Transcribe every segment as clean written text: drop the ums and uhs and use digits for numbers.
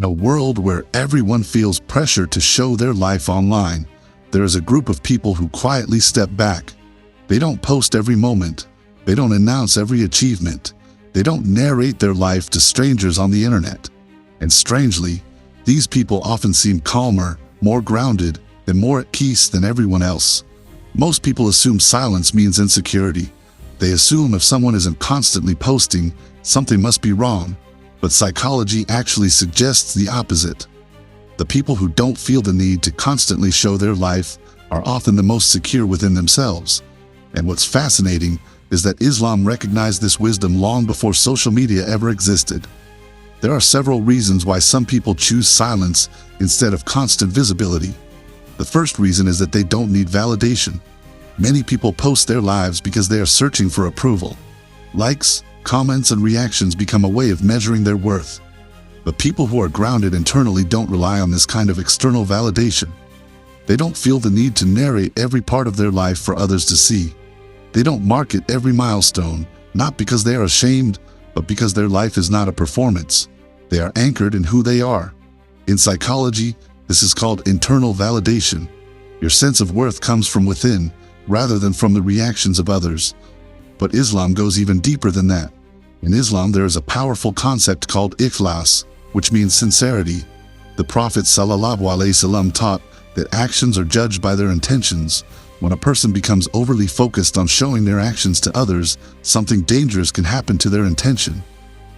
In a world where everyone feels pressure to show their life online, there is a group of people who quietly step back. They don't post every moment. They don't announce every achievement. They don't narrate their life to strangers on the internet. And strangely, these people often seem calmer, more grounded, and more at peace than everyone else. Most people assume silence means insecurity. They assume if someone isn't constantly posting, something must be wrong. But psychology actually suggests the opposite. The people who don't feel the need to constantly show their life are often the most secure within themselves. And what's fascinating is that Islam recognized this wisdom long before social media ever existed. There are several reasons why some people choose silence instead of constant visibility. The first reason is that they don't need validation. Many people post their lives because they are searching for approval. Likes, comments, and reactions become a way of measuring their worth. But people who are grounded internally don't rely on this kind of external validation. They don't feel the need to narrate every part of their life for others to see. They don't market every milestone, not because they are ashamed, but because their life is not a performance. They are anchored in who they are. In psychology, this is called internal validation. Your sense of worth comes from within, rather than from the reactions of others. But Islam goes even deeper than that. In Islam, there is a powerful concept called ikhlas, which means sincerity. The Prophet ﷺ taught that actions are judged by their intentions. When a person becomes overly focused on showing their actions to others, something dangerous can happen to their intention.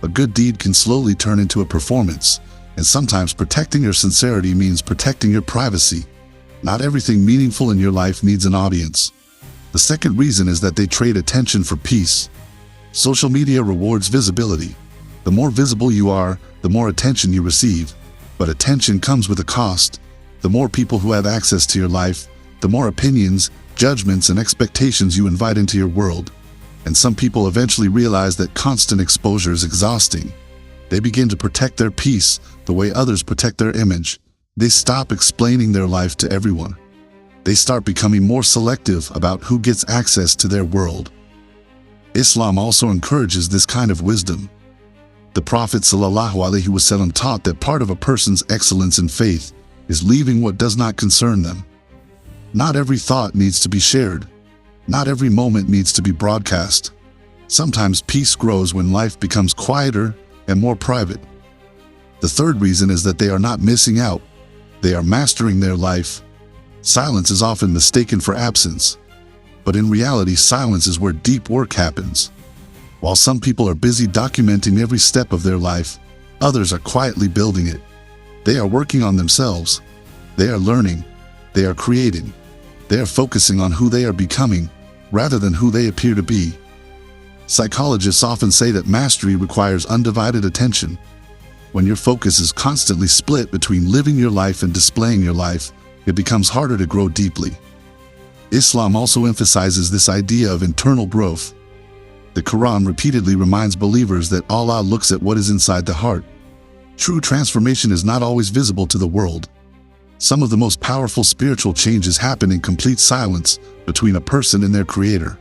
A good deed can slowly turn into a performance, and sometimes protecting your sincerity means protecting your privacy. Not everything meaningful in your life needs an audience. The second reason is that they trade attention for peace. Social media rewards visibility. The more visible you are, the more attention you receive. But attention comes with a cost. The more people who have access to your life, the more opinions, judgments, and expectations you invite into your world. And some people eventually realize that constant exposure is exhausting. They begin to protect their peace the way others protect their image. They stop explaining their life to everyone. They start becoming more selective about who gets access to their world. Islam also encourages this kind of wisdom. The Prophet ﷺ taught that part of a person's excellence in faith is leaving what does not concern them. Not every thought needs to be shared. Not every moment needs to be broadcast. Sometimes peace grows when life becomes quieter and more private. The third reason is that they are not missing out. They are mastering their life. Silence is often mistaken for absence. But in reality, silence is where deep work happens. While some people are busy documenting every step of their life, others are quietly building it. They are working on themselves. They are learning. They are creating. They are focusing on who they are becoming, rather than who they appear to be. Psychologists often say that mastery requires undivided attention. When your focus is constantly split between living your life and displaying your life, it becomes harder to grow deeply. Islam also emphasizes this idea of internal growth. The Quran repeatedly reminds believers that Allah looks at what is inside the heart. True transformation is not always visible to the world. Some of the most powerful spiritual changes happen in complete silence between a person and their creator.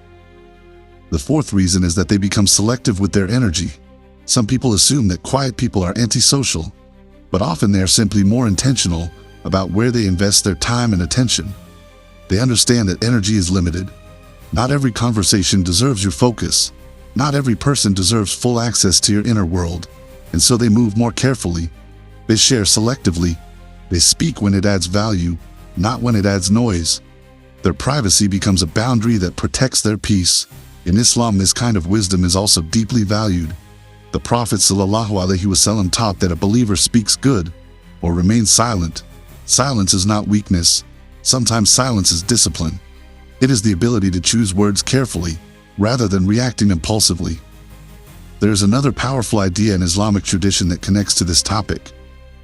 The fourth reason is that they become selective with their energy. Some people assume that quiet people are antisocial, but often they are simply more intentional about where they invest their time and attention. They understand that energy is limited. Not every conversation deserves your focus. Not every person deserves full access to your inner world, and so they move more carefully. They share selectively. They speak when it adds value, not when it adds noise. Their privacy becomes a boundary that protects their peace. In Islam, this kind of wisdom is also deeply valued. The Prophet ﷺ taught that a believer speaks good or remains silent. Silence is not weakness. Sometimes silence is discipline. It is the ability to choose words carefully, rather than reacting impulsively. There is another powerful idea in Islamic tradition that connects to this topic.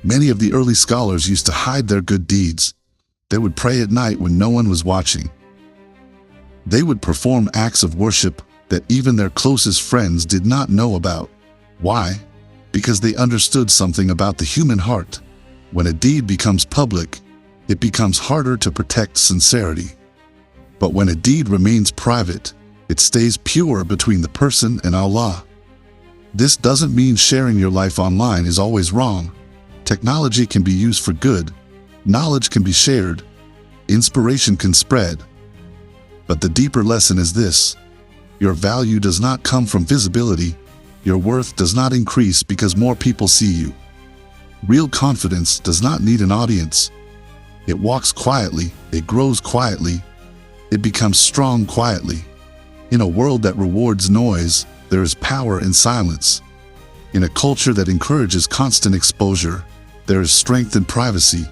Many of the early scholars used to hide their good deeds. They would pray at night when no one was watching. They would perform acts of worship that even their closest friends did not know about. Why? Because they understood something about the human heart. When a deed becomes public, it becomes harder to protect sincerity. But when a deed remains private, it stays pure between the person and Allah. This doesn't mean sharing your life online is always wrong. Technology can be used for good, knowledge can be shared, inspiration can spread. But the deeper lesson is this: your value does not come from visibility, your worth does not increase because more people see you. Real confidence does not need an audience. It walks quietly, it grows quietly, it becomes strong quietly. In a world that rewards noise, there is power in silence. In a culture that encourages constant exposure, there is strength in privacy.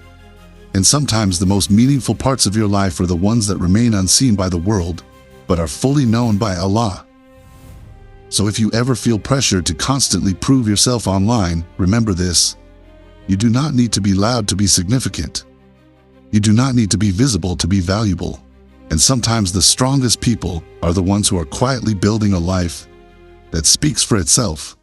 And sometimes the most meaningful parts of your life are the ones that remain unseen by the world, but are fully known by Allah. So if you ever feel pressure to constantly prove yourself online, remember this: you do not need to be loud to be significant. You do not need to be visible to be valuable. And sometimes the strongest people are the ones who are quietly building a life that speaks for itself.